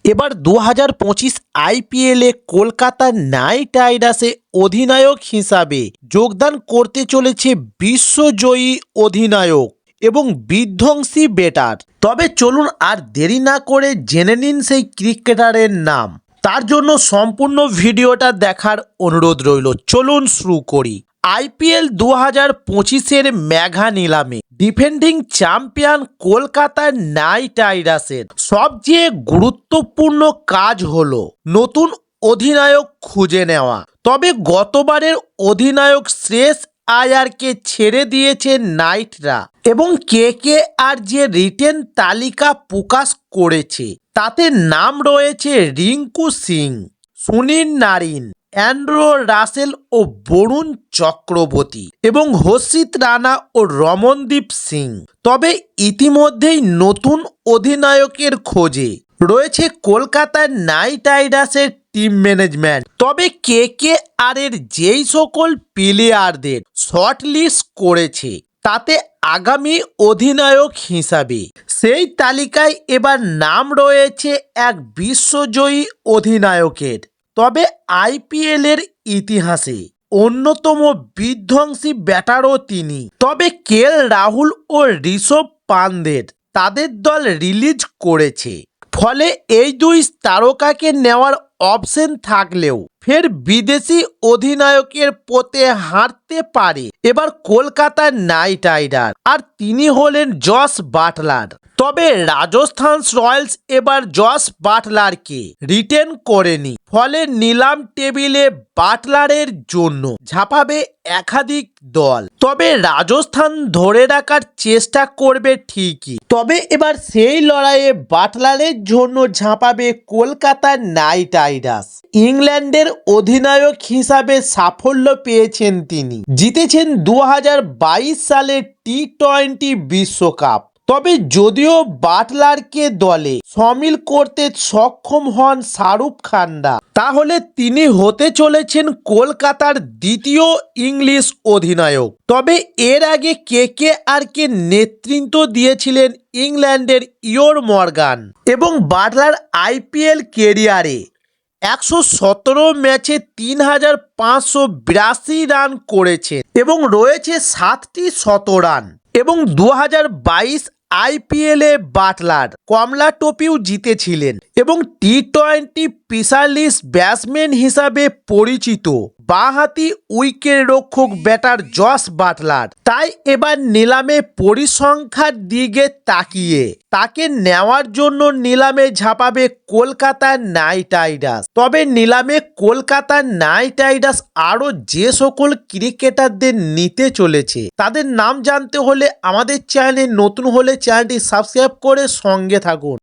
এবার ২০২৫ আইপিএলে কলকাতা নাইট রাইডার্সে অধিনায়ক হিসাবে যোগদান করতে চলেছে বিশ্বজয়ী অধিনায়ক এবং বিধ্বংসী ব্যাটার। তবে চলুন আর দেরি না করে জেনে নিন সেই ক্রিকেটারের নাম। তার জন্য সম্পূর্ণ ভিডিওটা দেখার অনুরোধ রইল। চলুন শুরু করি। আইপিএল ২০২৫-এর মেগা নিলামে ডিফেন্ডিং চ্যাম্পিয়ন কলকাতা নাইট রাইডার্সের সবচেয়ে গুরুত্বপূর্ণ কাজ হলো নতুন অধিনায়ক খুঁজে নেওয়া। তবে গতবারের অধিনায়ক শ্রেয়স আয়ারকে ছেড়ে দিয়েছে নাইটরা এবং কেকেআর যে রিটেন তালিকা প্রকাশ করেছে তাতে নাম রয়েছে রিঙ্কু সিং, সুনীল নারিন, অ্যান্ড্রু রাসেল ও বরুণ চক্রবর্তী এবং হর্ষিত রানা ও রমনদীপ সিং। তবে ইতিমধ্যেই নতুন অধিনায়কের খোঁজে রয়েছে কলকাতা নাইট রাইডার্সের টিম ম্যানেজমেন্ট। তবে কেকেআর এর যেই সকল প্লেয়ারদের শর্ট লিস্ট করেছে তাতে আগামী অধিনায়ক হিসাবে সেই তালিকায় এবার নাম রয়েছে এক বিশ্বজয়ী অধিনায়কের। তবে আইপিএলের ইতিহাসে অন্যতম বিধ্বংসী ব্যাটারও তিনি। তবে কেএল রাহুল ও ঋষভ পান্তের তাদের দল রিলিজ করেছে, ফলে এই দুই তারকাকে নেওয়ার অপশন থাকলেও ফের বিদেশি অধিনায়কের পথে হাঁটতে পারে এবার কলকাতা নাইট রাইডার, আর তিনি হলেন জস বাটলার। তবে রাজস্থান রয়্যালস এবার জস বাটলারকে রিটেন করেনি, ফলে নিলাম টেবিলে বাটলারের জন্য ঝাঁপাবে একাধিক দল। তবে রাজস্থান ধরে রাখার চেষ্টা করবে ঠিকই, তবে এবার সেই লড়াইয়ে বাটলারের জন্য ঝাঁপাবে কলকাতা নাইট রাইডার্স। ইংল্যান্ডের অধিনায়ক হিসাবে সাফল্য পেয়েছেন তিনি, জিতেছেন ২০২২ সালের টি-20 বিশ্বকাপ। তবে যদিও বাটলারকে দলে সামিল করতে সক্ষম হন শাহরুখ খানরা, তাহলে তিনি হতে চলেছেন কলকাতার দ্বিতীয় ইংলিশ অধিনায়ক। তবে এর আগে কেকেআরকে নেতৃত্ব দিয়েছিলেন ইংল্যান্ডের ইয়ন মর্গান এবং বাটলার আইপিএল ক্যারিয়ারে ১১৭ ম্যাচে ৩,৫৮২ রান করেছে এবং রয়েছে 7টি শতরান। এবং ২০২২ আইপিএলে বাটলার কমলা ট্রফিও জিতেছিলেন এবং টি-20 স্পেশালিস্ট ব্যাটসম্যান হিসাবে পরিচিত বাঁহাতি উইকেট রক্ষক ব্যাটার জস বাটলার। তাই এবার নিলামে পরিসংখ্যার দিকে তাকিয়ে তাকে নেওয়ার জন্য নিলামে ঝাঁপাবে কলকাতা নাইট রাইডার্স। তবে নিলামে কলকাতা নাইট রাইডার্স আরও যে সকল ক্রিকেটারদের নিতে চলেছে তাদের নাম জানতে হলে আমাদের চ্যানেলে নতুন হলে চ্যানেলটি সাবস্ক্রাইব করে সঙ্গে থাকুন।